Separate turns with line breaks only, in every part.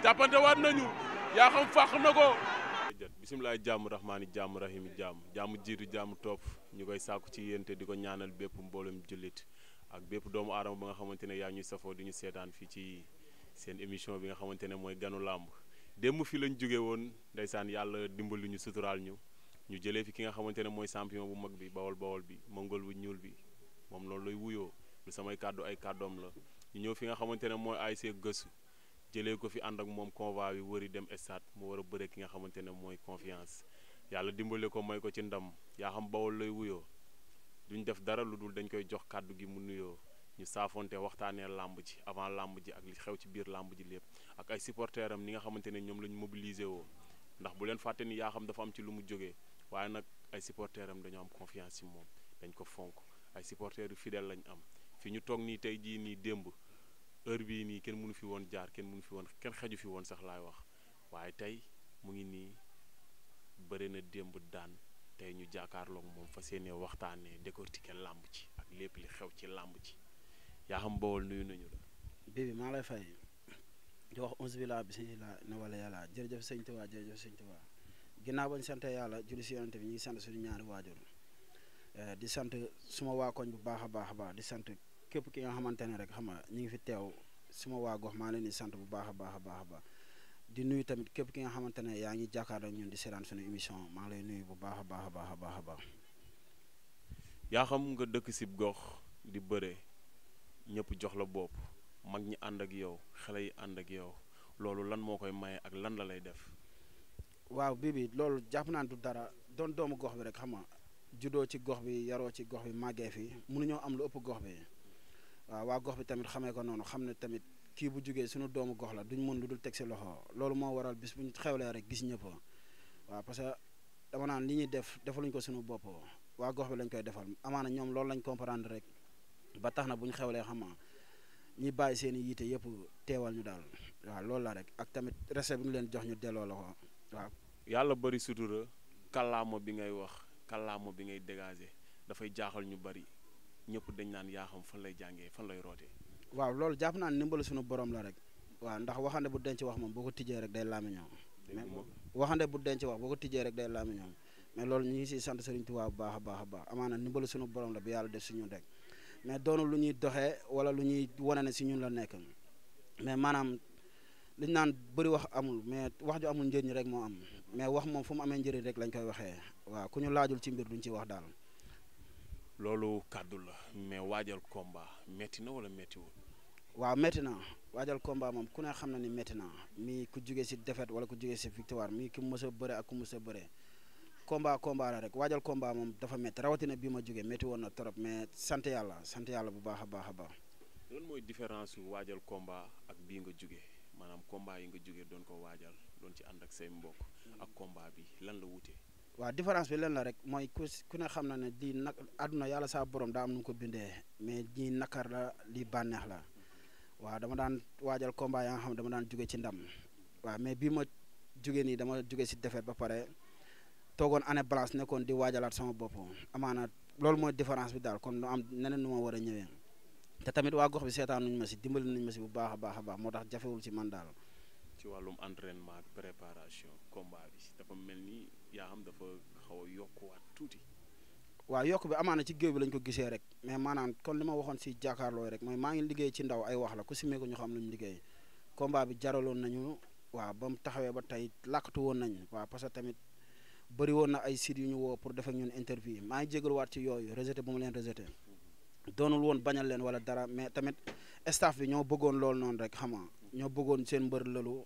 jàppante waat nañu yaa xam fàq na ko. bisimilah jàmm rahmaani jàmm rahimi jàmm jiitu jàmm topp ñu koy sàkku ci yéen te di ko ñaanal bépp mboolem jullit ak bépp doomu aadama ba nga xamante ne yaa ñuy safoo di ñu seetaan fii ci seen émission bi nga xamante ne mooy ganu làmb démb fi lañ jóge woon ndeysaan yàlla dimbali ñu suturaal ñu jëlee fi ki nga xamante ne mooy champion bu mag bi bawol bi mongol bu ñuul bi moom loolu lay wuyoo lu samay kàddu ay kàddoom la ñu ñëw fi nga xamante ne mooy ASC Gëstu jëlee ko fi ànd ak moom convoi bi wëri dem stade mu war a bëre ki nga xamante ne mooy confiance yàlla dimbale ko may ko ci ndam yaa xam bawol lay wuyoo duñ def dara lu dul dañ koy jox kàddu gi mu nuyoo ñu saafonte waxtaanee làmb ji avant làmb ji ak li xew ci biir làmb ji lépp ak ay supporters am ni nga xamante ne ñoom la ñu mobiliser woo ndax bu leen fàtte ni yaa xam dafa am ci lu mu jógee waaye nag ay supporters am dañoo am confiance ci moom dañ ko fonk ay supporters yu fidèle lañ am fi ñu toog nii tey jii nii démb heure bii nii kenn mënu fi woon jaar kenn xeju fi woon sax laay wax waaye tey mu ngi nii bëri na démb daan tey ñu jàkkaarloog moom fa seenee waxtaanee décortiquer làmb ci ak lépp li xew ci làmb ci yaa xam Bawol nuyu nañu la.
bii maa lay fay di wax onze billah bismillah ne wala yàlla jërëjëf sëñ Tuubaa jërëjëf sëñ Tuubaa ginnaaw bañ sant yàlla julli si yonante bi ñu ngi sant suñu ñaari waajur di sant suma waa koñ bu baax a baax di sant képp ki nga xamante ne rek xam nga ñu ngi fi teew suma waa gox maa leen di sant bu baax a baax di nuyu tamit képp ki nga xamante ne yaa ngi jàkkaarloo ñun di seetaan suñu émission maa ngi lay nuyu bu baax a baax.
yaa xam nga dëkk sib gox di bëre ñëpp jox la bopp mag ñi ànd ak yow xale yi ànd ak yow loolu lan moo koy maye ak lan la lay def.
waaw bii loolu jàpp naa du dara doon doomu gox bi rek xam nga juddoo ci gox bi yaroo ci gox bi màggee fi mënuñoo am lu ëpp gox bi waaw waa gox bi tamit xamee ko noonu xam ne tamit kii bu jugee suñu doomu gox la duñ mën lu dul teg si loxo loolu moo waral bis buñ xewlee rek gis ñëpp waaw parce que dama naan li ñuy defaluñ ko suñu bopp waa gox bi lañ koy defal amaana ñoom loolu lañ comprendre rek ba tax na bu ñu xewlee xam nga ñi bàyyi seen i yiite yëpp teewal ñu daal waaw loolu la rek ak tamit respect bi ñu leen jox ñu delloo la ko waaw.
yàlla bëri sutura kàllaama bi ngay wax kàllaama bi ngay dégager dafay jaaxal ñu bëri ñëpp dañ naan yaa xam fan lay jàngee fan lay rootee.
waaw loolu jàpp naa ne ndimbalu suñu borom la rek waaw ndax waxande bu denc wax moom boo ko tijjee rek day laamiñoo waxande bu denc wax boo ko tijjee rek day laamiñoo mais loolu ñu ngi siy sant Serigne Touba bu baax a baax amaana ndimbalu suñu borom la bi yàlla def si ñun rek mais doonul lu ñuy doxee wala lu ñuy wane ne si ñun la nekk mais maanaam liñ naan bëri wax amul mais wax ju amul njëriñ rek moo am mais wax moom fu mu amee njëriñ rek lañ koy waxee waaw ku ñu laajul ci mbir duñ ci wax daal.
loolu kàddu la mais waajal combat métti na wala méttiwul.
waaw métti na waajal combat moom ku ne xam na ni métti na mii ku jugee si défaite wala ku jugee si victoire mii ku mës a bëre ak ku mës a bëre combat la rek waajal combat moom dafa métti rawatina bii ma jugee métti woon na trop mais sant yàlla bu baax a baax.
lan mooy différence su waajal combat ak bii nga jugee maanaam combat yi nga jugee doon ko waajal doon ci ànd ak say mbokk ak combat bi lan la wutee.
waaw différence bi leen la rek mooy ku ne xam na ne lii nag àdduna yàlla saa borom daa am nu ko bindee mais ñii nakar la lii bànneex la waaw dama daan waajal combat yaa nga xam ne dama daan jóge ci ndam waaw mais bii ma jóge nii dama jóge si défaite ba pare toogoon année blanche nekkoon di waajalaat sama bopp amaana loolu mooy différence bi daal kon nu am neneen nu ma war a ñëwee te tamit waa gox bi seetaan nuñu ma si dimbali nañu ma si bu baax a baax moo tax jafewul ci man daal.
ci wàllum entraînement ak préparation combat bi dafa mel ni yaa xam dafa xaw a yokkuwaat tuuti.
waaw yokk bi amaana ci géew bi lañ ko gisee rek mais maanaam kon li ma waxoon si jàkkaarloo rek mooy maa ngi liggéey ci ndaw ay wax la ku simee ko ñu xam luñ liggéey combat bi jaraloon nañu waaw ba mu taxawee ba tey làkkatu woon nañ waaw parce que tamit bëri woon na ay sites yu ñu woo pour def ak ñun interview maa ngi jégaluwaat ci yooyu rejeté bu mu leen rejeté doonul woon bañal leen wala dara mais tamit staff bi ñoo bëggoon loolu noonu rek xam nga ñoo bëggoon seen mbër lëlu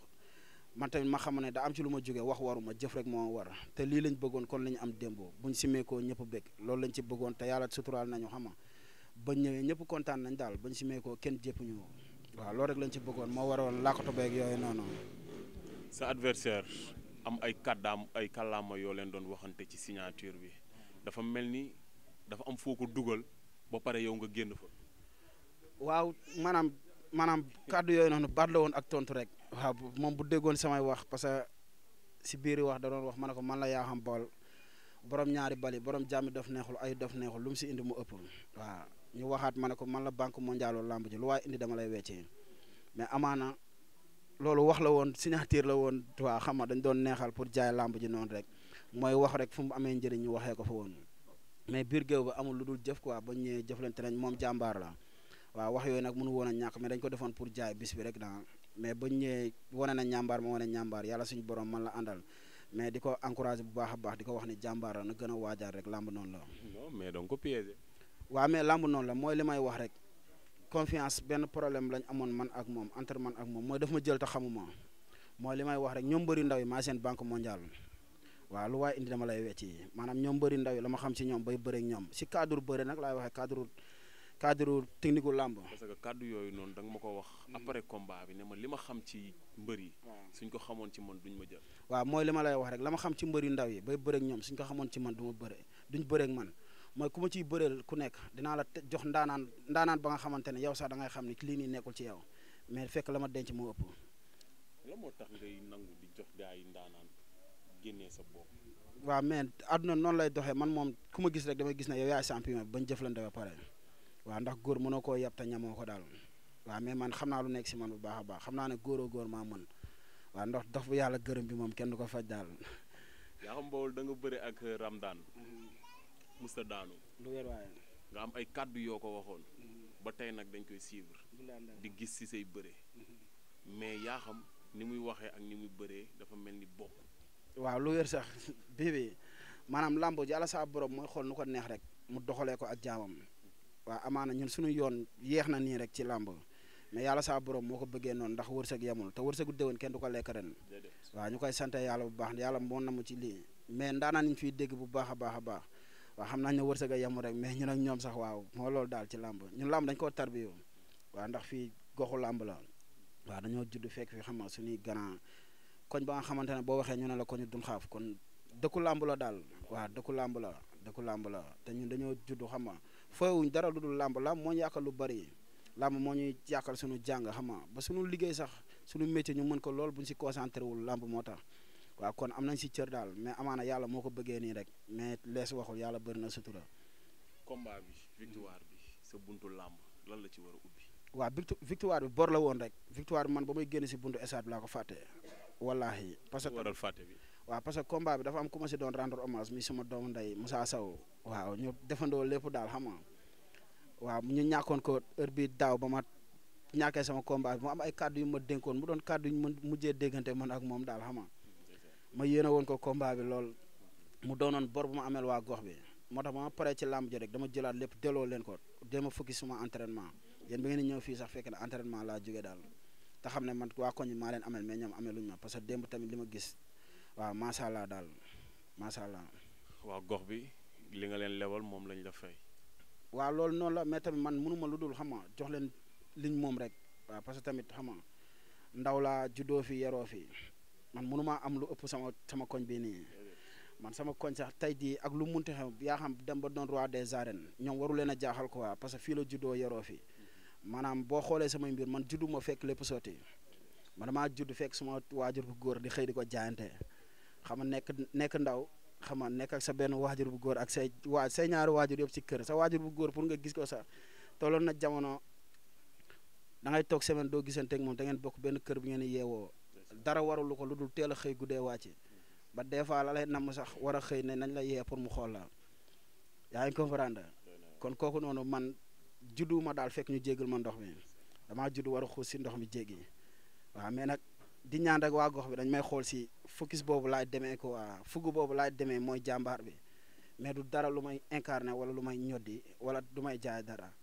man tamit ma xam ne da am ci lu ma jógee wax waruma jëf rek moo war te lii lañ bëggoon kon la ñu am démb buñ simeekoo ñëpp bëgg loolu lañ ci bëggoon te yàlla suturaal nañu xam nga bañ ñëwee ñëpp kontaan nañ daal bañ simeekoo kenn jéppuñu waaw loolu rek lañ ci bëggoon moo waroon làkkatu beeg yooyu noonu.
sa adversaire am ay kàllaama yoo leen doon waxante ci signature bi dafa mel ni dafa am foo ko dugal ba pare yow nga génn fa.
waaw maanaam kàddu yooyu noonu baat la woon ak tontu rek. waaw moom bu déggoon samay wax parce que si biir wax da doon wax ma ne ko man la yaa xam Bawol borom ñaari bali borom jàmmi dof neexul ay dof neexul lu mu si indi mu ëpp waaw ñu waxaat ma ne ko man la banque mondiale lamb ji lu waaye indi dama lay weccee mais amaana loolu wax la woon signature la woon waa xam nga dañ doon neexal pour jaay làmb ji noonu rek mooy wax rek fu mu amee njëriñ ñu waxee ko fa woon mais biir géew ba amul lu dul jëf quoi ba ñëwee jëflante nañ moom jàmbaar la waaw wax yooyu nag mënu woon a ñàkk mais dañ ko defoon pour jaay bis bi rek daa mais ba ñëwee wane na ñàmbaar ma wane ñàmbaar yàlla suñu borom man la àndal mais di ko encouragé bu baax a baax di ko wax ni jàmbaar la na gën a waajaar rek làmb noonu la.
non mais donc ko piégé.
waaw mais làmb noonu la mooy li may wax rek confiance benn problème lañ amoon man ak moom entre man ak moom mooy daf ma jël te xamuma mooy li may wax rek ñoom mbëri ndaw yi maa seen banque mondiale waaw lu waaye indi dama lay wecc yi maanaam ñoom mbëri ndaw yi la ma xam ci ñoom bay bëreeg ñoom si cadre bëre nag laay waxee cadre technique gu làmb.
parce que kaddu yooyu noonu da nga ma ko wax après combat bi ne ma li ma xam ci mbër yi. suñ ko xamoon ci man duñ ma jël.
waaw mooy li ma lay wax rek la ma xam ci mbëri ndaw yi bay bëreeg ñoom suñ ko xamoon ci man du ma bëre duñ bëreeg man mooy ku ma ciy bëreel ku nekk dinaa la jox ndaanaan ba nga xamante ne yow sax da ngay xam ni lii nii nekkul ci yow mais fekk la ma denc moo ëpp.
la moo tax ngay nangu di jox gars yi ndaanaan génnee sa bopp.
waaw mais àdduna noonu lay doxee man moom ku ma gis rek damay gis ne yow yaay champion bi bañ jëflante ba pare waaw ndax góor mënoo koo yeb te ñamoo ko daal waaw mais man xam naa lu nekk si man bu baax a baax xam naa ne góoroo góor maa mën waaw ndax dox bu yàlla gërëm bi moom kenn du ko faj daal.
yaa xam Bawol da nga bëre ak Ramdaan. musta daanu.
lu wér waaye.
nga am ay kàddu yoo ko waxoon. ba tey nag dañ koy suivre. di gis ci say bëre. mais yaa xam ni muy waxee ak ni muy bëree dafa mel ni bokk.
waaw lu wér sax bii maanaam làmb ji yàlla saa borom mooy xool nu ko neex rek mu doxalee ko ak jaamam. waaw amaana ñun suñu yoon yeex na nii rek ci làmb mais yàlla saa borom moo ko bëggee noonu ndax wërsëg yemul te wërsëgu déwén kenn du ko lekk ren. waaw ñu koy sant yàlla bu baax yàlla moo namu ci lii mais ndaanaan ñu fiy dégg bu baax a baax a baax. waaw xam nañ ne wërsëg a yemul rek mais ñun ak ñoom sax waaw moo loolu daal ci làmb ñun làmb dañ koo tarbiyo waaw ndax fii goxu làmb la waaw dañoo judd fekk fi xam nga suñuy grand koñ ba nga xamante ne boo waxee ñu ne la ko ñu dun xaaf kon dëkku làmb la daal waaw dëkku làmb la te ñun dañoo judd xam nga fooyuñ dara lu dul làmb moo ñu yàqal lu bari làmb moo ñuy yàqal suñu jàng xam nga ba suñu liggéey sax suñu métier ñu mën ko lool buñ si concentré wul làmb moo tax waaw kon am nañ si cër daal mais amaana yàlla moo ko bëggee nii rek mais lees waxul yàlla bëri na sutura.
combat bi victoire bi sa buntu làmb lan la ci war a ubbi.
waaw victoire bi bor la woon rek victoire bi man ba may génn si buntu stade bi laa ko fàtte wallaahi. parce que
waral fàtte bi.
waaw parce que combat bi dafa am ku ma si doon rendre hommage mi sama doomu ndey Moussa Sow waaw ñu defandoo lépp daal xam nga waaw ñu ñàkkoon ko heure bi daaw ba ma ñàkkee sama combat bi mu am ay kàddu yu ma dénkoon mu doon kàddu yu ma mujjee déggante man ak moom daal xam nga ma yéene woon ko combat bi lool mu doonoon bor bu ma ameel waa gox bi moo tax ba ma paree ci làmb ji rek dama jëlaat lépp delloo leen ko dama fukki suma entraînement yéen ba ngeen ñëw fii sax fekk na entraînement laa jógee daal te xam ne man waa koñ maa leen amel mais ñoom ameluñ ma parce que démb tamit li ma gis waaw macha allah daal macha allah.
waa gox bi li nga leen lebal moom lañ la fay.
waaw loolu noonu la mais tamit man mënuma lu dul xam nga jox leen liñ moom rek waaw parce que tamit xam nga ndaw laa juddoo fi yeroo fi man mënumaa am lu ëpp sama koñ bi nii man sama koñ sax tey jii ak lu munti xew yaa xam dem ba doon roi des arènes ñoom waru leen a jaaxal quoi parce que fii la juddoo yeroo fi maanaam boo xoolee samay mbir man juddu ma fekk lépp sotti man damaa judd fekk suma waajur bu góor di xëy di ko jaayante xam nga nekk ndaw xam nga nekk ak sa benn waajur bu góor ak say ñaari waajur yëpp ci kër sa waajur bu góor pour nga gis ko sax tolloon na jamono da ngay toog semaine doo gisanteeg moom da ngeen bokk benn kër bi ngeen di yeewoo dara warulu ko lu dul teel a xëy guddee wàcc ba des fois la lay namm sax war a xëy ne nañ la yee pour mu xool la yaa ngi comprendre kon kooku noonu man juddu ma daal fekk ñu jéggal ma ndox mi damaa judd war a xuus si ndox mi jéggi waaw mais nag di ñaan rek waa gox bi dañ may xool si focus boobu laay demee ko waa fugg boobu laay demee mooy jàmbaar bi mais du dara lu may incarné wala lu may ñoddi wala du may jaay dara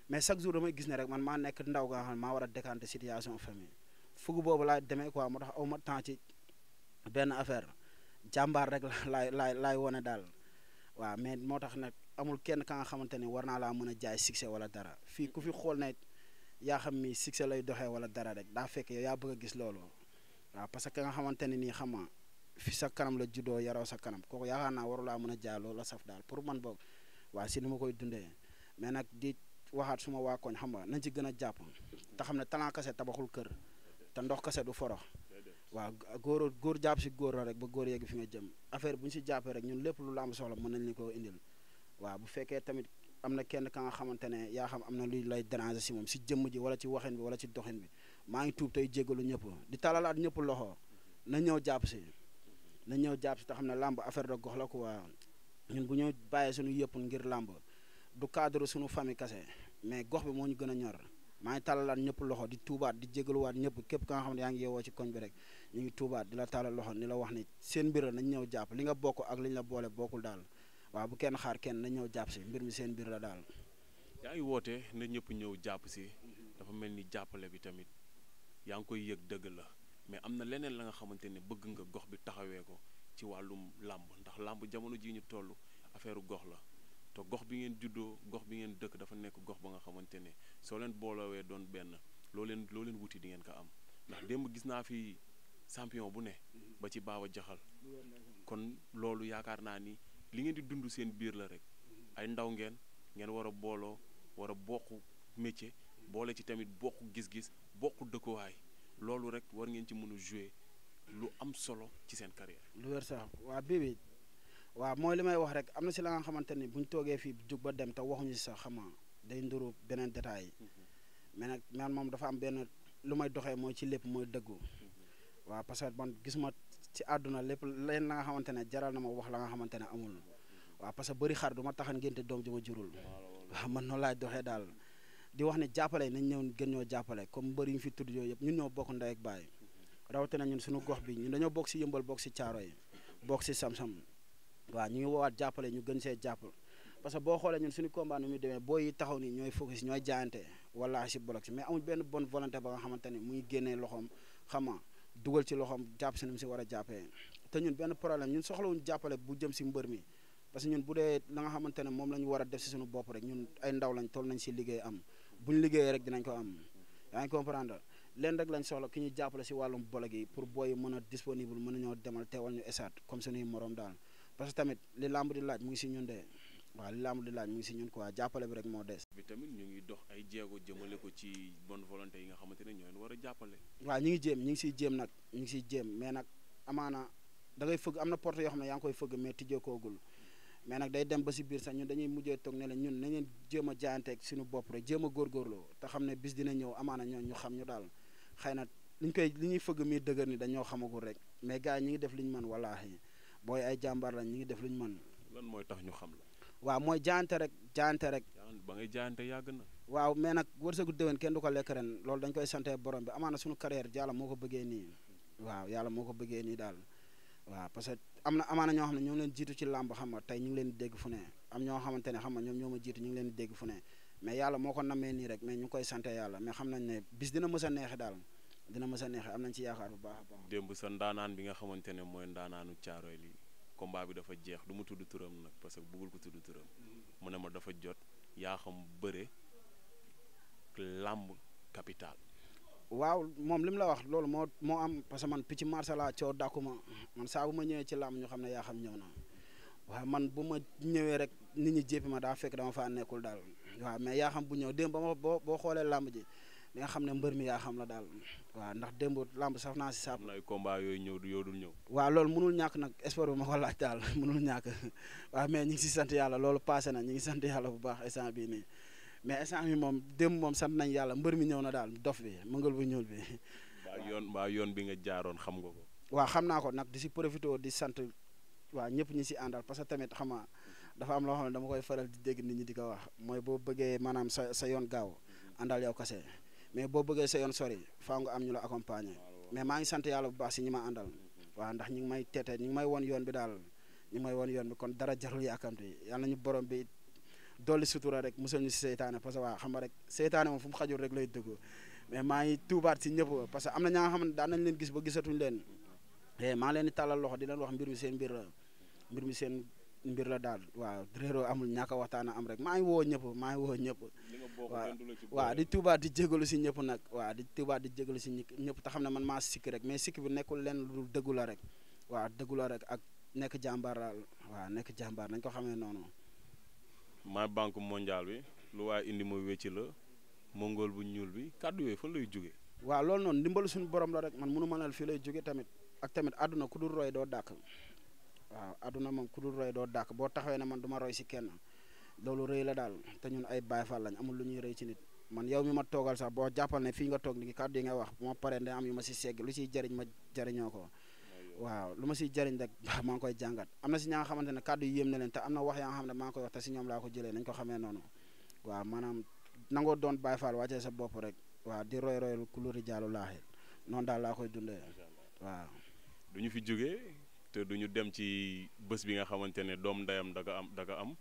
mais chaque jour damay gis ne rek man maa nekk ndaw nga xam ne maa war a décanter situation famille fugg boobu laay demee quoi moo tax aw ma temps ci benn affaire jàmbaar rek laay wane daal waaw mais moo tax nag amul kenn ka nga xamante ne war naa laa mën a jaay succès wala dara fii ku fi xool ne yaa xam ni succès lay doxee wala dara rek daa fekk yow yaa bëgg a gis loolu waaw parce que nga xamante ne nii xam nga fi sa kanam la juddoo yaroo sa kanam kooku yaakaar naa waru laa mën a jaay loolu la saf daal pour man boog waaw si ni ma koy dundee mais nag di waxaat suma waa koñ xam nga nañ ci gën a jàpp te xam ne talent kase tabaxul kër te ndox kase du forox waaw góor jàpp si góor la rek ba góor yegg fi nga jëm affaire bu ñu si jàppee rek ñun lépp lu la am soxla mën nañ li ko indil waaw bu fekkee tamit am na kenn ka nga xamante ne yaa xam am na luy lay déranger si moom si jëmm ji wala ci waxin bi wala ci doxin bi maa ngi tuub tey jégalu ñëpp di talalaat ñëpp loxo na ñëw jàpp si te xam ne làmb affaire de gox la quoi ñun bu ñu bàyyee suñu yëpp ngir làmb du cadre suñu famille kase mais gox bi moo ñu gën a ñor maa ngi talalaat ñëpp loxo di tuubaat di jégaluwaat ñëpp képp ka nga xam ne yaa ngi yeewoo ci koñ bi rek ñu ngi tuubaat di la talal loxo ni la wax ni seen mbir la nañ ñëw jàpp li nga bokk ak li ñu la boole bokkul daal waaw bu kenn xaar kenn nañ ñëw jàpp si mbir mi seen mbir la daal.
yaa ngi woote na ñëpp ñëw jàpp si dafa mel ni jàppale bi tamit yaa ngi koy yëg dëgg la mais am na leneen la nga xamante ne bëgg nga gox bi taxawee ko ci wàllum làmb ndax làmb jamono jii ñu toll affaire gox la te gox bi ngeen juddoo gox bi ngeen dëkk dafa nekk gox ba nga xamante ne soo leen boolowee doon benn loo leen wuti di ngeen ko am ndax démb gis naa fi champion bu ne ba ci Baba Jaxal kon loolu yaakaar naa ni li ngeen di dund seen biir la rek ay ndaw ngeen war a booloo war a bokk métier boole ci tamit bokk gis-gis bokk dëkkuwaay loolu rek war ngeen ci mën a jouer lu am solo ci seen carrière.
lu wér sax waa bii waaw mooy li may wax rek am na si la nga xamante ni buñ toogee fii jug ba dem te waxuñu si sax xama day nduru beneen détail yi mais nag man moom dafa am benn lu may doxee mooy ci lépp mooy dëggu waaw parce que man gis ma ci àdduna lépp leen la nga xamante ne jaral na ma wax la nga xamante ne amul waaw parce que bëri xar du ma taxan ngénte doom ji ma jurul waaw man noonu laay doxee daal di wax ne jàppale nañ ñëw gën ñoo jàppale comme mbër yi ñu fi tudd yooyu yëpp ñun ñoo bokk ndey ak baay rawatina ñun suñu gox bi ñun dañoo bokk si yëmbal bokk si caaro yi bokk si sam-sam waaw ñu ngi woowaat jàppale ñu gën see jàpp parce que boo xoolee ñun suñu combat nu muy demee booy yi taxaw ni ñooy focus ñooy jaayante wala si bloc si mais amuñ benn bonne volonté ba nga xamante ni muy génnee loxoom xama dugal ci loxoom jàpp si nu mu si war a jàppee te ñun benn problème ñun soxlawuñ jàppale bu jëm si mbër mi parce que ñun bu dee la nga xamante ne moom la ñu war a def si suñu bopp rek ñun ay ndaw lañ toll nañ si liggéey am buñ liggéeyee rek dinañ ko am yaa ngi comprendre leen rek lañ soxla ki ñuy jàppale si wàllum bloc yi pour booy mën a disponible mën a ñoo demal teewal ñu esaat comme suñuy morom daal parce que tamit li làmb di laaj mu ngi si ñun de waaw li làmb di laaj mu ngi si ñun quoi jàppale bi rek moo des.
bi tamit ñu ngi dox ay jéego jëmale ko ci bonne volonté yi nga xamante ne ñoo leen war a jàppale.
waaw ñu ngi siy jéem nag ñu ngi siy jéem mais nag amaana da ngay fëgg am na porte yoo xam ne yaa ngi koy fëgg mais tijjee koogul mais nag day dem ba si biir sax ñun dañuy mujjee toog ne la ñun nañ leen jéem a jaayanteeg suñu bopp rek jéem a góorgóorloo te xam ne bis dina ñëw amaana ñoo ñu xam ñu daal xëy na li ñuy fëgg mi dëgër ni dañoo xamagul rek mais gars yi ñi ngi def li ñu mën wallaahi booy ay jàmbaar lañ ñi ngi def li ñu mën.
lan mooy tax ñu xam la.
waaw mooy jaayante rek.
ba ngay jaayante yàgg na.
waaw mais nag wërsëgu déwén kenn du ko lekk ren loolu dañ koy sante borom bi amaana suñu carrière yàlla moo ko bëggee nii waaw yàlla moo ko bëggee nii daal waaw parce que amaana ñoo xam ne ñoo leen jiitu ci làmb xam nga tey ñu ngi leen di dégg fu ne am ñoo xamante ne xam nga ñoom ñoo ma jiitu ñu ngi leen di dégg fu ne mais yàlla moo ko namee nii rek mais ñu ngi koy sante yàlla mais xam nañ ne bis dina mës a neexe daal dina mës a neexe am nañ ci yaakaar bu baax a baax.
démb sa ndaanaan bi nga xamante ne mooy ndaanaanu Caaroy li combat bi dafa jeex du mu tudd turam nag parce que bëggul ko tudd turam mu ne ma dafa jot yaa xam bëre làmb capital.
waaw moom li mu la wax loolu moo am parce que man picc marsa laa coow dàkku ma man saa bu ma ñëwee ci làmb ñu xam ne yaa xam ñëw na waaw man bu ma ñëwee rek nit ñi jéppi ma daa fekk dama faa nekkul daal waaw mais yaa xam bu ñëw démb ba ma boo xoolee làmb ji di nga xam ne mbër mi yaa xam la daal waaw ndax démb làmb saf naa si saab.
am na ay combat yooyu ñëw du yoo dul ñëw.
waaw loolu mënul ñàkk nag sport bi ma ko laaj daal mënul ñàkk waaw mais ñu ngi si sant yàlla loolu passé na ñu ngi sant yàlla bu baax instant bii nii mais instant bi moom démb moom sant nañ yàlla mbër mi ñëw na daal dof bi mëngal bu ñuul bi.
mbaa yoon bi nga jaaroon xam nga ko.
waaw xam naa ko nag di si profité di sant waaw ñëpp ñi si àndal parce que tamit xam nga dafa am loo xam ne dama koy faral di dégg nit ñi di ko wax mooy boo bëggee maanaam sa yoon gaaw àndal yow kase mais boo bëggee sa yoon sori faa nga am ñu la accompagner mais maa ngi sant yàlla bu baax si ñi ma àndal waaw ndax ñi ngi may tete ñi ngi may won yoon bi daal ñi ngi may won yoon bi kon dara jarul yàkkamti yàlla nañu borom bi dolli sutura rek musal ñu si seytaane parce que waa xam nga rek seytaane moom fu mu xajul rek lay dugg mais maa ngi tuubaat si ñëpp parce que am na ñaa nga xam ne daan nañ leen gis ba gisatuñ leen maa leen di tàllal loxo di leen wax mbir mi seen mbir la mbir mi seen mbir la daal waaw réeroo amul ñàkk a waxtaan am rek maa ngi woo ñëpp waaw di tuubaat di jégalu si ñëpp nag waaw di tuubaat di jégalu si ñëpp te xam ne man maa sikk rek mais sikk bi nekkul leen lu dëggu la rek waaw dëggu la rek ak nekk jàmbaar daal waaw nekk jàmbaar nañ ko xamee noonu.
ma banque mondiale bi lu waaye indi ma wécci la mongol bu ñuul bi kàddu yooyu fan lay jóge
waaw loolu noonu ndimbalu suñu borom la rek man mënu mënal fii lay jóge tamit ak tamit àdduna ku dul roy doo dàkk waaw àdduna moom ku dul roy doo dàkk boo taxawee ne man du ma roy si kenn loolu rëy la daal te ñun ay Baay Faal lañ amul lu ñuy rëy ci nit man yow mi ma toogal sax boo jàppal ne fii nga toog ni kàddu yi nga wax bu ma paree da am yu ma si segg lu siy jëriñ ma jëriñoo ko waaw lu ma siy jëriñ rek maa ngi koy jàngat am na si ña nga xamante ne kàddu yi yéem na leen te am na wax yaa nga xam ne maa ngi koy wax te si ñoom laa ko jëlee nañ ko xamee noonu waaw maanaam nangoo doon Baay Faal wàccee sa bopp rek waaw di roy royal kulóori jaalu laaxee noonu daal laa koy dundee waaw.
du ñu fi jógee te du ñu dem ci bés bi nga xamante ne doom ndeyam daga am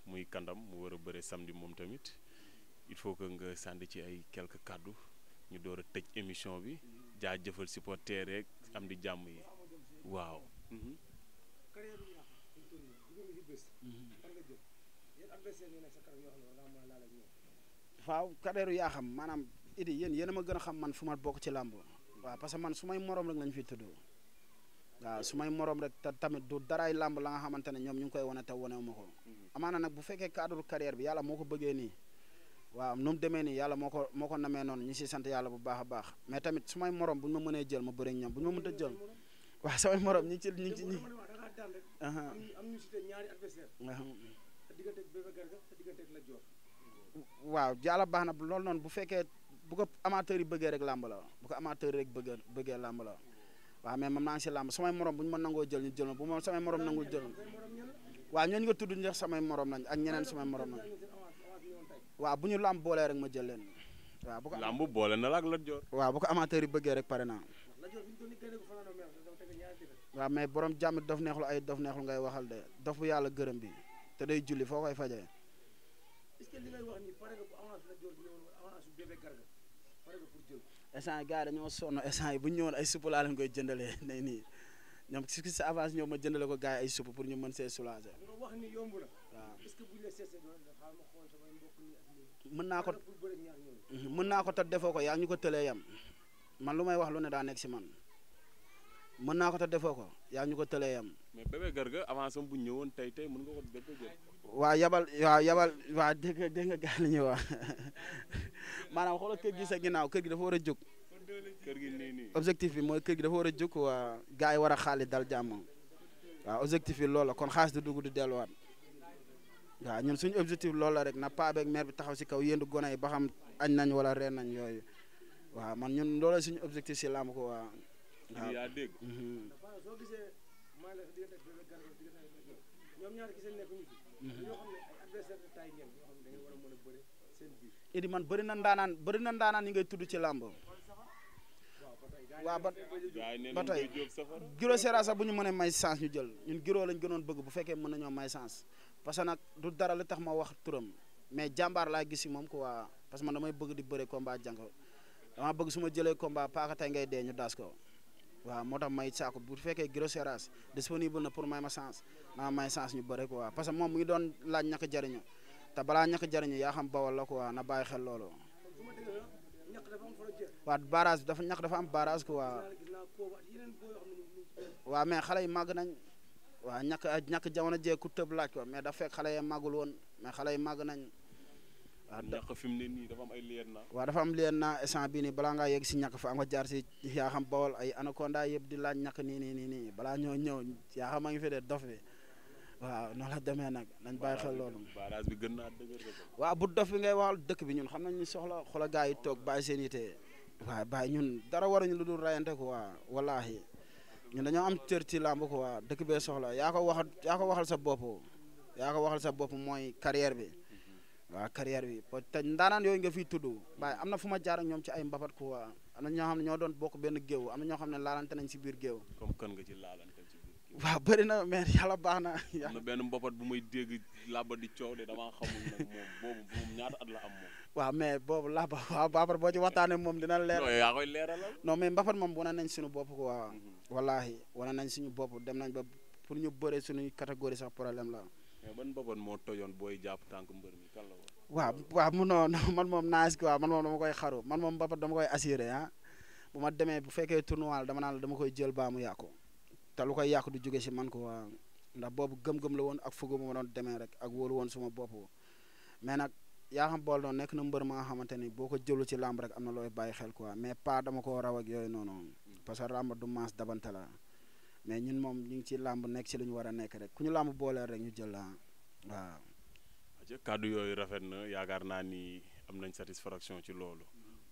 muy kandam mu war a bëre samedi moom tamit il faut que nga sànni ci ay quelques kàddu ñu door a tëj émission bi jaajëfal supporter rek am di jàmm yi waaw.
waaw kadeeru yaa xam maanaam idi yéen a ma gën a xam man fu ma bokk ci làmb waaw parce que man su may morom rek lañ fi tudd waaw su may morom rek te tamit du daraay làmb la nga xamante ne ñoom ñu ngi koy wane te wanewu ma ko amaana nag bu fekkee cadre carrière bi yàlla moo ko bëggee nii waaw nu mu demee nii yàlla moo ko namee noonu ñu si sant yàlla bu baax a baax mais tamit su may morom bu ñu ma mënee jël ma bëri ñoom bu ñu ma mënta jël waaw samay morom ñi ci waaw yàlla baax na loolu noonu bu fekkee bu ko amateur yi bëggee rek làmb la bu ko amateur yi rek bëggee làmb la waaw mais man maa ngi si làmb samay morom bu ñu ma nangoo jël ñu jël ma bu ma samay morom nangul jël waaw ñooñu nga tudd ñeex samay morom lañ ak ñeneen samay morom lañ waaw bu ñu làmb boolee rek ma jël leen waaw bu ko
làmb boole na la ak Lat Dior
waaw bu ko amateur yi bëggee rek pare naa waaw mais borom jàmm dof neexlu ay dof neexlu ngay waxal de dof bu yàlla gërëm bi te day julli foo koy fajee
est-ce que li ngay wax ni pare nga pour avance Lat Dior bi ñëwoon avance su Bébé Garga pare nga pour jël
instant yi gars yi dañoo sonn instant yi bu ñu ñëwoon ay supp laa leen koy jëndalee ne nii ñoom si sa avance ñëw ma jëndale ko gars yi ay supp pour ñu mën see soulager
nga wax ni yomb na
waaw
est-ce que buñ la seesee doon xaar ma xool samay mbokk ñi ak ñi
mën naa ko
pour bëre ñaar ñooñu
mën naa ko te defoo ko yaa ñu ko tëlee yam man lu may wax lu ne daa nekk si man mën naa ko te defoo ko yaa ñu ko tëlee yam
mais Bébé Garga avance am bu ñëwoon tey mën nga ko bépp jël
waa dégg nga gars li ñuy wax maanaam xoolal kër gi sa ginnaaw kër gi dafa war a jóg
kër gi nii
objectif bi mooy kër gi dafa war a jóg waa gars yi war a xaalis dal jàmm waaw objectif bi loolu la kon xaalis du dugg du delluwaat waaw ñun suñu objectif loolu la rek na paa beeg mère bi taxaw si kaw yéendu gone yi ba xam añ nañ wala reen nañ yooyu waaw man ñun loolu suñu objectif si làmb ko waa waaw
yaa dégg
soo gisee maa ngi lay diggante Bébé Garga diggante ñoom ñaar gisee nekk ñu fi ñoo xam ne ay adversaire de taille ngeen ñoo xam ne da ngeen war a mën a bëre seen biir
idi man bëri na ndaanaan yi ngay tudd ci làmb waaw ba tey Giro Seras sax bu ñu mënee may chance ñu jël ñun Giro lañ gënoon bëgg bu fekkee mën nañoo may chance parce que nag du dara li tax ma wax turam mais jàmbaar laa gis si moom quoi parce que man damay bëgg di bëre combat jànk dama bëgg su ma jëlee combat paaka tey ngay dee ñu daas ko waaw moo tax may saako bu fekkee Giro Seras disponible na pour may ma chance naa may chance ñu bëre quoi parce que moom mu ngi doon laaj ñàkk jariñu te balaa ñàkk jariñu yaa xam bawal la quoi na bàyyi xel loolu waaw barrage bi dafa am barrage quoi waaw mais xale yi màgg nañ waaw ñàkk jamono jee ku tëb laaj ko mais dafa fekk xale yi màggul woon mais xale yi màgg nañ
waaw ñàkk fi mu ne nii dafa am ay lier na
waaw dafa am lier na instant bii nii balaa ngaa yegg si ñàkk fa nga jaar si yaa xam bawol ay anaconda yëpp di laaj ñàkk nii balaa ñoo ñëw yaa xam a ngi fi de dof bi waaw noonu la demee nag nañ bàyyi xel loolu
barrage bi gën naa dëgër
waaw bu dof bi ngay waxal dëkk bi ñun xam nañ ni soxla xoolal gars yi toog bàyyi seen yite waaw bàyyi ñun dara waruñu lu dul rayante ko waa wallaahi ñun dañoo am cër ci làmb ko waa dëkk bee soxla yaa ko waxal sa bopp mooy carrière bi waaw carrière bi te ndaanaan yooyu nga fiy tudd waaye am na fu ma jaar ak ñoom ci ay mbapat ko waa am na ñoo xam ne ñoo doon bokk benn géew am na ñoo xam ne laalante nañ si biir géew
comme kan nga ci laalante ci biir géew
waaw bëri na mais yàlla baax na
am na benn mbapat bu muy dégg làbba di coow de damaa xamul nag moom boobu ñaata at la am moom
waaw mais boobu làbba waaw babar boo ci waxtaanee moom dina leer
yaa koy leeralal
non mais mbapat moom wane nañ suñu bopp ko waaw wallaahi wane nañ suñu bopp dem nañ ba pour ñu bëre suñuy catégorie sax problème la
mais ban mbapat moo tojoon booy jàpp tànk mbër mi kan la woon
waaw mu noonu man moom naaj quoi man moom dama koy xaru man moom mbapat dama koy assuré ah bu ma demee bu fekkee tournoi dama naan la dama koy jël baa mu yàqu te lu koy yàqu du jóge si man ko waa ndax boobu gëm-gëm la woon ak fugu ma doon demee rek ak wóolu woon suma bopp mais nag yaa xam bool noonu nekk na mbër ma nga xamante ni boo ko jëlu ci làmb rek am na looy bàyyi xel quoi mais pas dama ko raw ak yooyu noonu parce que làmb du maas dabante la mais ñun moom ñu ngi ci làmb nekk ci lu ñu war a nekk rek ku ñu làmb booleel rek ñu jël la waaw.
kàddu yooyu rafet na yaakaar naa ni am nañ satisfaction ci loolu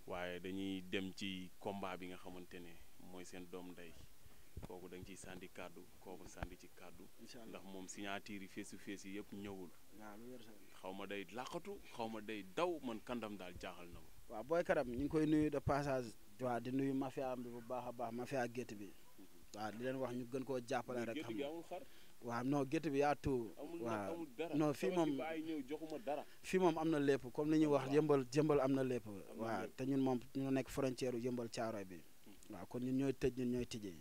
waaye dañuy dem ci combat bi nga xamante ne mooy seen doom ndey kooku da nga ciy sànni kàddu kooku sànni ci kàddu ndax moom signature yi face to face yi yëpp ñëwul xaw ma day làqatu xaw ma day daw man kandam daal jaaxal na ma.
waaw booy Karam ñu ngi koy nuyu de passage waaw di nuyu mafia am bi bu baax a baax mafia gétt bi waaw di leen wax ñu gën koo jàppale rek xam nga waaw non gétt bi yaa tout waaw non fii moom am na lépp comme li ñuy wax yëmbal am na lépp waaw te ñun moom ñu nekk frontière yëmbal caaroy bi waaw kon ñun ñooy tëj ñun ñooy tijjee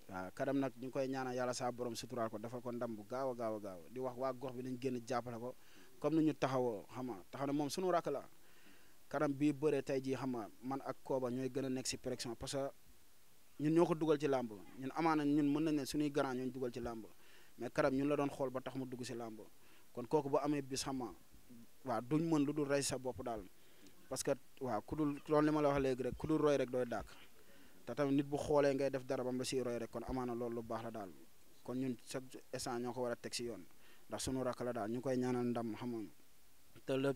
waaw Karam nag ñu ngi koy ñaanal yàlla saa borom suturaal ko dafa ko ndam bu gaaw a gaaw a gaaw di wax waa gox bi nañ génn jàppale ko comme ni ñu taxawoo xam nga taxaw ne moom suñu rakk la Karam bii bëree tey jii xam nga man ak Kooba ñooy gën a nekk si pression parce que ñun ñoo ko dugal ci làmb ñun amaana ñun mën nañ ne suñuy grand ñooñu dugal ci làmb mais Karam ñun la doon xool ba tax mu dugg si làmb kon kooku bu amee bis xam nga waaw duñ mën lu dul rey sa bopp daal parce que waaw ku dul loolu li ma la wax léegi rek ku dul roy rek dooy dàkk te tamit nit bu xoolee ngay def dara bam la siy roy rek kon amaana loolu lu baax la daal kon ñun chaque instant ñoo ko war a teg si yoon ndax suñu rakk la daal ñu koy ñaanal ndam xam nga te le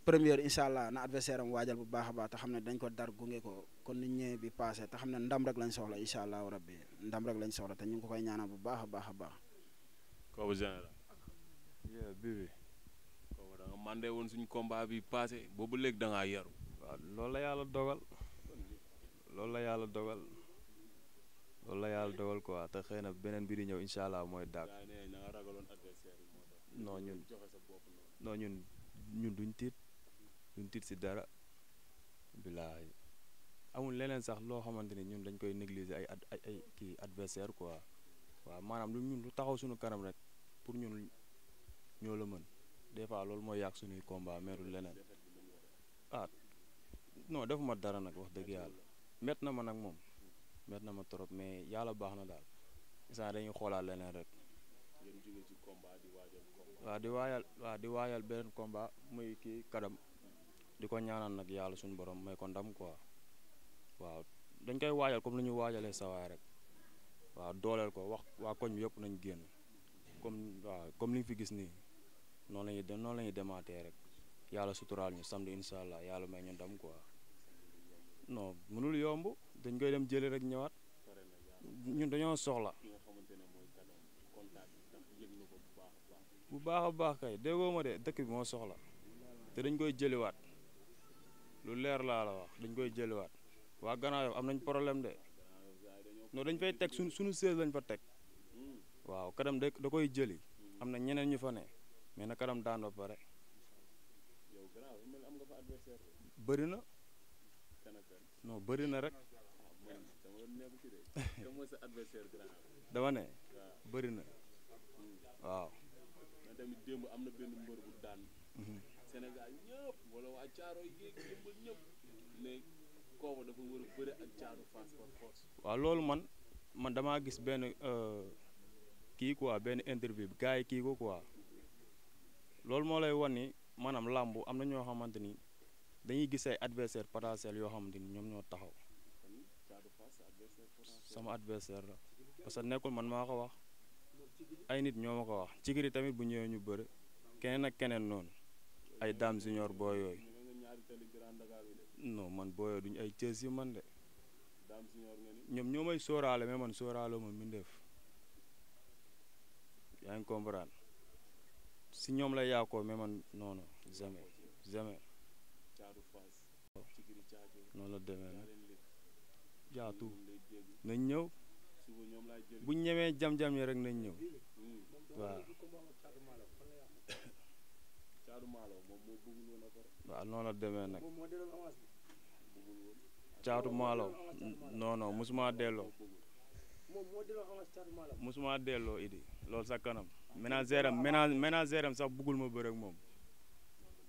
première incha allah na adversaire am waajal bu baax a baax te xam ne dañ ko dar gunge ko kon nit ñëwee bi passé te xam ne ndam rek lañ soxla incha allahu rabbi ndam rek lañ soxla te ñu ngi ko koy ñaanal bu baax a baax a baax.
Kooba général.
Bibi.
Kooba da nga mandé woon suñu combat bi passé boobu léegi da ngaa yaru.
waaw loolu la yàlla dogal loolu la yàlla dogal loolu la yàlla dogal quoi te xëy na beneen bi di ñëw incha allah mooy dàq. non ñun duñ tiit si dara bilaay amul leneen sax loo xamante ni ñun dañ koy négliger ay kii adversaire quoi waaw maanaam ñun lu taxaw suñu kanam rek pour ñun ñoo la mën des fois loolu mooy yàq suñuy combat meeru leneen non defuma dara nag wax dëgg yàlla met na ma nag moom met na ma trop mais yàlla baax na daal instant dañuy xoolaat leneen rek waaw di waayal beneen combat muy kii kadam di ko ñaanal nag yàlla suñu borom may ko ndam quoi waaw dañ koy waajal comme lu ñu waajalee sawaay rek waaw dooleel ko wax waa koñ bi yëpp nañ génn comme li nga fi gis nii noonu la ñuy demaatee rek yàlla suturaal ñu samedi incha allah yàlla may ñu ndam quoi non mënul yomb dañ koy dem jëli rek ñëwaat ñun dañoo soxla bu baax a baax kay déggoo ma de dëkk bi moo soxla te dañ koy jëliwaat lu leer laa la wax dañ koy jëliwaat waa Gannaaw Yoff am nañ problème de non dañ fay teg suñu sées lañ fa teg waaw Kadam da koy jëli am na ñeneen ñu fa ne mais na Kadam daan ba pare bëri na non bëri na rek dama ne bëri na waaw.
tamit démb am na benn mbër bu daan Sénégal ñëpp wala waa caaro yi yëmbal ñëpp mais Kooba dafa war a bëre ak Caatu Fass par force.
waaw loolu man damaa gis benn kii quoi benn interview bi gars yi kii ko quoi loolu moo lay wan ni maanaam làmb am na ñoo xamante ni dañuy gis ay adversaire potentiel yoo xamante ni ñoom ñoo taxaw sama adversaire la parce que nekkul man maa ko wax ay nit ñoo ma ko wax Cikiri tamit bu ñëwee ñu bëre keneen ak keneen noonu ay Dame Junior boo yooyu non man boo yooyu duñu ay cës yu man de ñoom ñoo may sóoraale mais man sóoraale ma mbindeef yaa ngi comprendre si ñoom lay yaakoo mais man non non jamais noonu la demee nag jaatu nañ ñëw bu ñemee jam-jam yi rek nañ ñëw waaw waaw noonu la demee nag caatu maalo non musuma delloo idi loolu sa kanam ménagère am sax bëggul ma bëre ak moom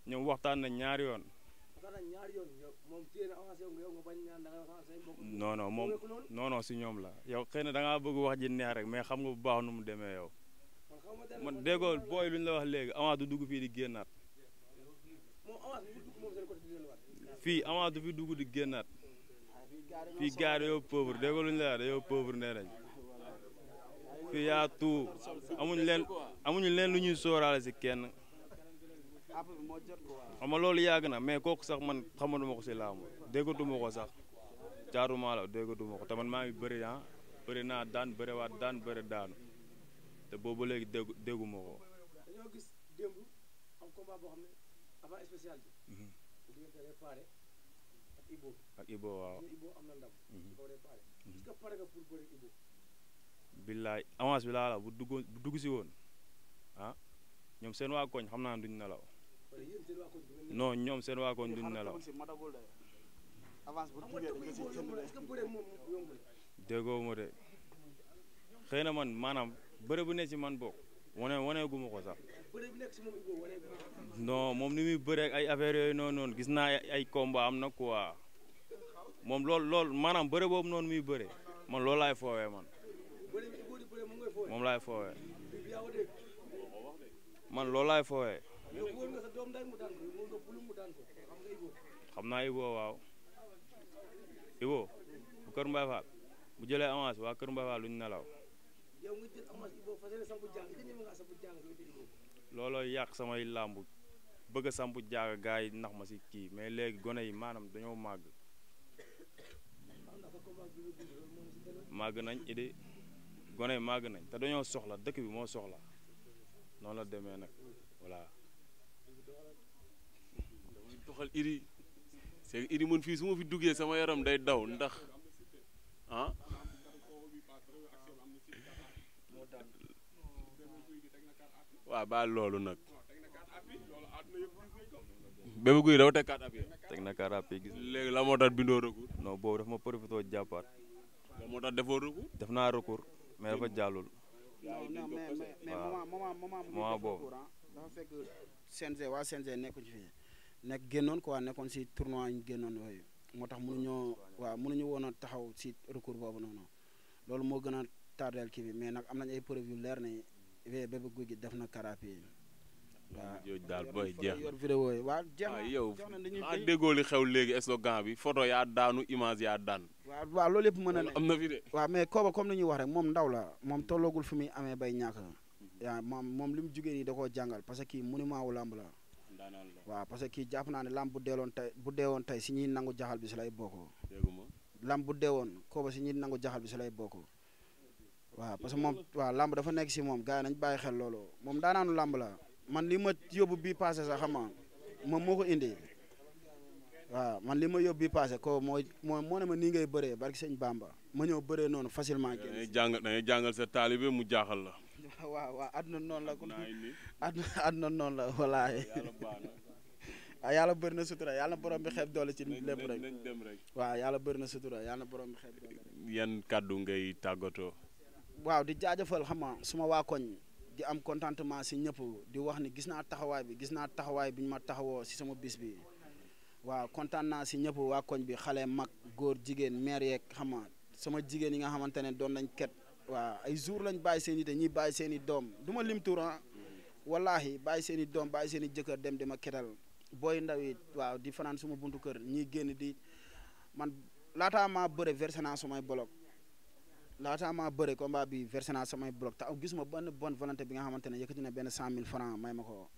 ñoom waxtaan nañ ñaari yoon non si ñoom la yow xëy na da ngaa bëgg wax ji neex rek mais xam nga bu baax nu mu demee yow man déggoo booy lu ñu la wax léegi avance du dugg fii di génnaat fii avance du fi dugg di génnaat fii gars yi dañoo pauvre déggoo lu ñu la wax dañoo pauvre nee nañ fii yaa tout amuñu leen lu ñuy sóoraale si kenn xam nga loolu yàgg na mais kooku sax man xamatuma ko si laamu déggatuma ko sax caaruma la déggatuma ko te man maa ngi bëri bëri naa daan bëriwaat daan bëri daanu te boobu léegi dégguma ko.
dañoo gis démb am combat boo xam ne avant spécial bi. bu diggante Réparé ak Ibo
waaw.
Ibo am na ndam. Ibo Réparé. est-ce que pare nga pour bëri Ibo.
billaay avance bi laa la bu dugg si woon ñoom seen waa koñ xam naa duñ nelaw. non ñoom seen waa koñ duñ nelaw. déggoo ma de xëy na man maanaam bëre bu nekk ci man bokk wane gu ma ko sax. non moom ni muy bëre ak ay affaires yooyu noonu gis naa ay combat am na quoi moom loolu maanaam bëre boobu noonu muy bëre man loolu laay foowee man moom laay foowee man loolu laay foowee. xam naa Ibo waaw Ibo bu Kër Mbaye Fall bu jëlee avance waa Kër Mbaye Fall luñ nelaw. looloo yàq samay làmb bëgg a sampu jaaga gars yi nax ma si kii mais léegi gone yi maanaam dañoo màgg nañ idi gone yi màgg nañ te dañoo soxla dëkk bi moo soxla noonu la demee nag voilà.
damay doxal idi c'est idi man fii su ma fi duggee sama yaram day daw ndax waaw ba loolu nag Bébé Gouy dafa teg 4 appuis.
teg na 4 appuis gis
léegi la moo tax bindoo recours.
non boobu dafa ma profité jàppaat.
la moo tax defoo recours.
def naa recours mais dafa jàllul.
non mais
moment boobu
dafa fekk CNG waa CNG nekkuñ fi nekk génnoon quoi nekkoon si tournoi ñu génnoon yooyu moo tax mënuñu woon a taxaw si recours boobu noonu loolu moo gën a tardeel kii bi mais nag am nañ ay preuve yu leer ne Bébé Gouy Gui def na karapi waaw
jooju daal booy jeex
yor vidéo yi waaw jeex na
yow
jeex na dañuy
déggoo li xew léegi slogan bi photo yaa daanu image yaa daan.
waaw loolu yëpp mën na ne
am na fi de.
waaw mais kooba comme li ñuy wax rek moom ndaw la moom tolloogul fi muy amee bay ñàkk yaa moom li mu jugee nii da koo jàngal parce que kii monument wu lamb la waaw parce que kii jàpp naa ne lamb bu deewoon tey si ñuy nangu jaxal bi si lay bokk lamb bu deewoon kooba si ñuy nangu jaxal bi si lay bokk waaw parce que moom waaw lamb dafa nekk si moom gars yi nañ bàyyi xel loolu moom daanaanu lamb la man li ma yóbbu bii passé sax xam nga moom moo ko indi waaw man li ma yóbbu bii passé ko moo ne ma nii ngay bëree barki sëñ Bamba ma ñëw bëree noonu facilement génn.
dañuy jàngal sa taalibe mu jaaxal la.
waaw àdduna noonu la kon àdduna noonu la wallaahi waaw yàlla bëri na sutura yàlla na borom bi xeeb doole ci lépp rek waaw yàlla bëri na sutura yàlla na borom bi xeeb doole.
yan kàddu ngay tàggatoo.
waaw di jaajëfal xam nga suma waa koñ di am contentement si ñëpp di wax ni gis naa taxawaay bi ñu ma taxawoo si sama bis bi waaw kontaan naa si ñëpp waa koñ bi xale mag góor jigéen maire yeeg xam nga sama jigéen yi nga xamante ne doon nañ ket waaw ay jour lañ bàyyi seen i te ñi bàyyi seen i doom du ma lim tur wallaahi bàyyi seen i doom bàyyi seen i jëkkër dem di ma ketal booy ndaw yi waaw di fanaan suma buntu kër ñiy génn di man laataa maa bëre versé naa samay bolok laataa maa bëre combat bi versé naa samay bloc te gisuma benn bonne volonté bi nga xamante ne yëkkati na benn 100 000 francs may ma ko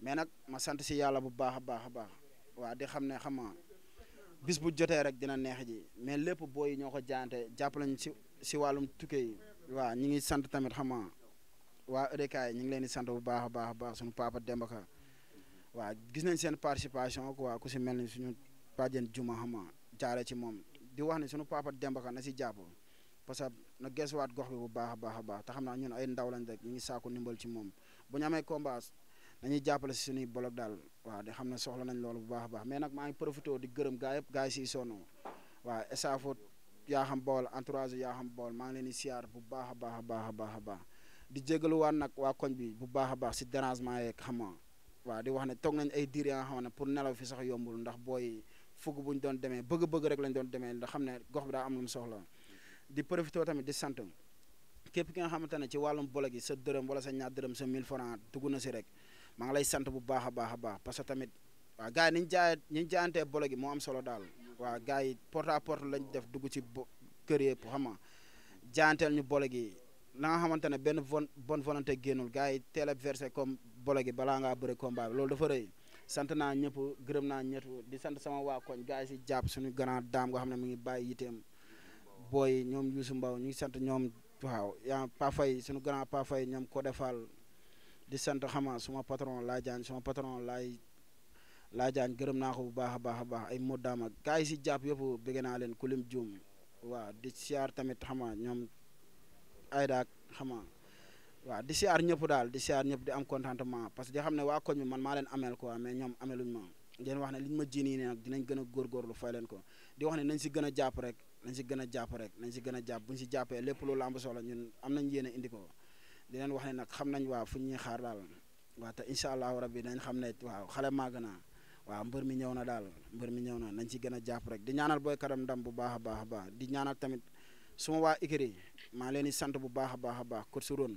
mais nag ma sant si yàlla bu baax a baax a baax waaw di xam ne xam nga bis bu jotee rek dina neex ji mais lépp booy yi ñoo ko jaante jàpp lañ si wàllum tukkee yi waaw ñi ngi sant tamit xam nga waa EDK yi ñu ngi leen di sant bu baax a baax a baax suñu papa Demba Ka waaw gis nañ seen participation quoi ku si mel ni suñu bàjjen Juma xam nga jaare ci moom di wax ne suñu papa Demba Ka na si jàpp parce que na gesuwaat gox bi bu baax a baax te xam naa ñun ay ndaw lañ rek ñu ngi saako ndimbal ci moom bu ñu amee combat nañuy jàppale si suñuy bolok daal waaw di xam ne soxla nañ loolu bu baax a baax mais nag maa ngi profité di gërëm gaa yëpp gaa yi siy sonn waaw estafot yaa xam bool entourage yaa xam bool maa ngi leen di siyaar bu baax a baax a baax di jégaluwaat nag waa koñ bi bu baax a baax si dérangement yeeg xam nga waaw di wax ne toog nañ ay diir ya nga xam ne pour nelaw fi sax yombul ndax booy fugg bu ñu doon demee bëgg-bëgg rek lañ doon demee ndax xam ne gox bi daa am lu mu soxla di profité tamit di sant képp ki nga xamante ne ci wàllum bolo gi sa dërëm wala sa ñaar dërëm sa 1000 francs dugg na si rek maa ngi lay sant bu baax a baax parce que tamit waaw gars yi ni ñu jaayantee bolo gi moo am solo daal waaw gars yi porte à porte lañ def dugg ci kër yëpp xam nga jaayanteel ñu bolo gi la nga xamante ne benn bonne volonté génnul gars yi teel a versé comme bolo gi balaa ngaa bëre combat bi loolu dafa rëy sant naa ñëpp gërëm naa ñëpp di sant sama waa koñ gars yi si jàpp suñu grand dame nga xam ne mu ngi bàyyi yiteem booy ñoom Youssou Mbaw ñu ngi sant ñoom waaw yaa Pafay suñu grand Pafay ñoom ko defal di sant xama suma patron laa jaan suma patron laa jaan gërëm naa ko bu baax a baax a baax ay moddaam ak gars yi si jàpp yëpp bëgg naa leen kulim juum waaw di siyaar tamit xama ñoom aydaak xama waaw di siyaar ñëpp daal di siyaar ñëpp di am contentement parce que di xam ne waa koñ bi man maa leen ameel quoi mais ñoom ameluñ ma di wax ne liñ ma ji nii ne nag dinañ gën a góorgóorlu fay leen ko di wax ne nañ si gën a jàpp rek nañ si gën a jàpp rek nañ si gën a jàpp buñ si jàppee lépp lu lamb soxla ñun am nañ yéene indi ko di leen wax ne nag xam nañ waaw fu ñuy xaar daal waaw te incha allahu rabbi dañ xam ne waaw xale maa gën a waaw mbër mi ñëw na daal mbër mi ñëw na nañ si gën a jàpp rek di ñaanal booy Karam ndam bu baax a baax a baax di ñaanal tamit suma waa Ikri maa leen di sant bu baax a baax a baax kot su ron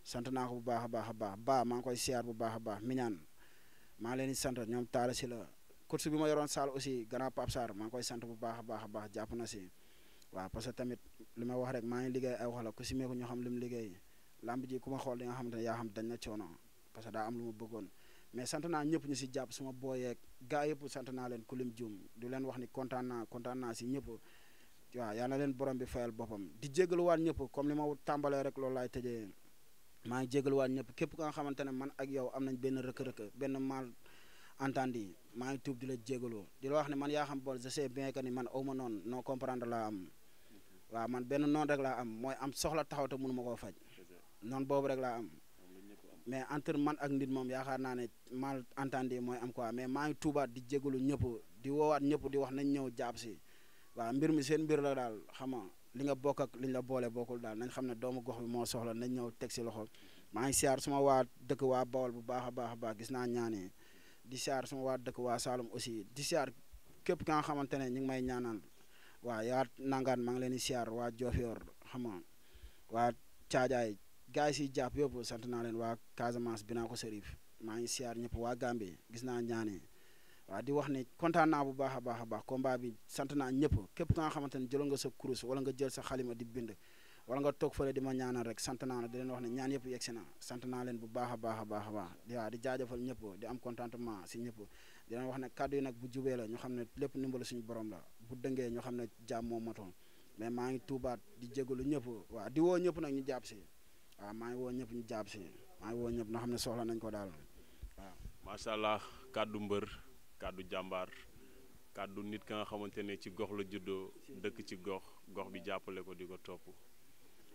sant naa ko bu baax a baax a baax ba maa ngi koy siyaar bu baax a baax miñaan maa leen di sant ñoom taala si la course bi ma yoroon saal aussi grand Pape Sarr maa ngi koy sant bu baax a baax a baax jàpp na si waaw parce que tamit li ma wax rek maa ngi liggéey ay wax la ku si meeku ñoo xam li mu liggéey lamb ji ku ma xool di nga xamante ne yaa xam dañ na coono parce que daa am lu ma bëggoon mais sant naa ñëpp ñu si jàpp suma booyeeg gaa yëpp sant naa leen ku lim juum du leen wax ni kontaan naa si ñëpp waaw yal na leen borom bi fayal boppam di jégaluwaat ñëpp comme li ma tàmbalee rek loolu laay tëjee maa ngi jégaluwaat ñëpp képp ka nga xamante ne man ak yow am nañ benn rëkk-rëkk benn mal entendu maa ngi tuub di la jégalu di la wax ne man yaa xam bool je sais bien que ni man aw ma noonu non comprendre laa am waaw man benn noonu rek laa am mooy am soxla taxaw te mënu ma koo faj noonu boobu rek laa am mais entre man ak nit moom yaakaar naa ne mal entendu mooy am quoi mais maa ngi tuubaat di jégalu ñëpp di woowaat ñëpp di wax nañ ñëw jàpp si waaw mbir mi seen mbir la daal xam nga li nga bokk ak liñ la boole bokkul daal nañ xam ne doomu gox bi moo soxla nañ ñëw teg si loxo maa ngi siyaar suma waa dëkk waa Bawol bu baax a baax gis naa ñaanee di siyaar suma waa dëkk waa Saloum aussi di siyaar képp ka nga xamante ne ñu ngi may ñaanal waaw yaa nangaan maa ngi leen di siyaar waa Diofior xam nga waa Caajaay gars yi siy jàpp yëpp sant naa leen waa Casamance binaa ko Serif maa ngi siyaar ñëpp waa Gambie gis naa ñaanee waaw di wax ni kontaan naa bu baax a baax combat bi sant naa ñëpp képp ka nga xamante ne jëloon nga sa kurus wala nga jël sa xalima di bind wala nga toog fële di ma ñaanal rek sant naa la di leen wax ne ñaan yëpp yegg si na sant naa leen bu baax a baax di jaajëfal ñëpp di am contentement si ñëpp di leen wax ne kàddu yi nag bu jubee la ñu xam ne lépp ndimbalu suñu borom la bu dëngee ñu xam ne jàmm moo motoon mais maa ngi tuubaat di jégalu ñëpp waaw di woo ñëpp nag ñu jàpp si waaw maa ngi woo ñëpp ñu jàpp si maa ngi woo ñëpp na xam ne soxla nañ ko daal waaw.
macha allah kàddu mbër kàddu jàmbaar kàddu nit ka nga xamante ne ci gox la juddoo dëkk ci gox bi jàppale ko di ko topp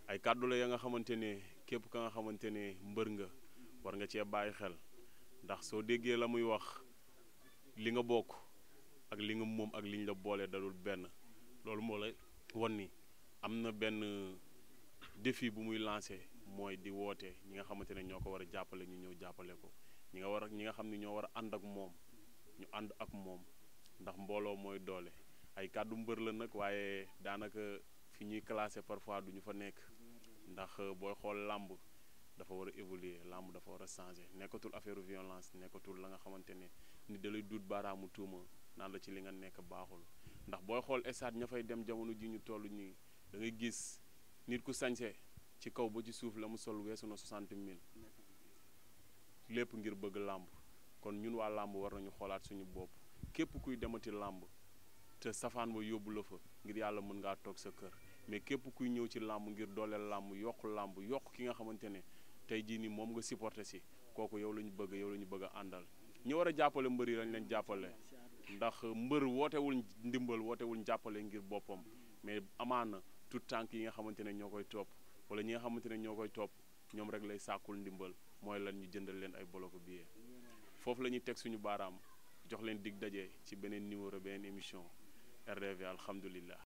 ay kàddu la ya nga xamante ne képp ka nga xamante ne mbër nga war nga cee bàyyi xel ndax soo déggee la muy wax li nga bokk ak li nga moom ak liñ la boole dalul benn loolu moo la won ni am na benn défi bu muy lancé mooy di woote ñi nga xamante ne ñoo ko war a jàppale ñu ñëw jàppale ko ñi nga xam ne ñoo war a ànd ak moom ñu ànd ak moom ndax mbooloo mooy doole ay kàddu mbër la nag waaye daanaka fi ñuy classé parfois du ñu fa nekk ndax booy xool làmb dafa war a évoluer làmb dafa war a changer nekkatul affaire violence nekkatul la nga xamante ne ni da lay duut baaraamu tuuma naan la ci li nga nekk baaxul ndax booy xool stade ña fay dem jamono ji ñu toll nii da ngay gis nit ku sañse ci kaw ba ci suuf la mu sol weesu na 60 000 lépp ngir bëgg làmb kon ñun waa làmb war nañu xoolaat suñu bopp képp kuy demati làmb te safaan ba yóbbu la fa ngir yàlla mën ngaa toog sa kër mais képp kuy ñëw ci làmb ngir dooleel làmb yokk ki nga xamante ne tey jii nii moom nga supporté si kooku yow la ñu bëgg a àndal ñi war a jàppale mbër yi lañ leen jàppale ndax mbër wootewul ndimbal wootewul jàppale ngir boppam mais amaana tout tànk yi nga xamante ne ñoo koy topp wala ñi nga xamante ne ñoo koy topp ñoom rek lay sàkkul ndimbal mooy lan ñu jëndal leen ay boloko billet foofu la ñuy teg suñu baaraam jox leen dig daje ci beneen numéro beneen émission RDV alhamdulillah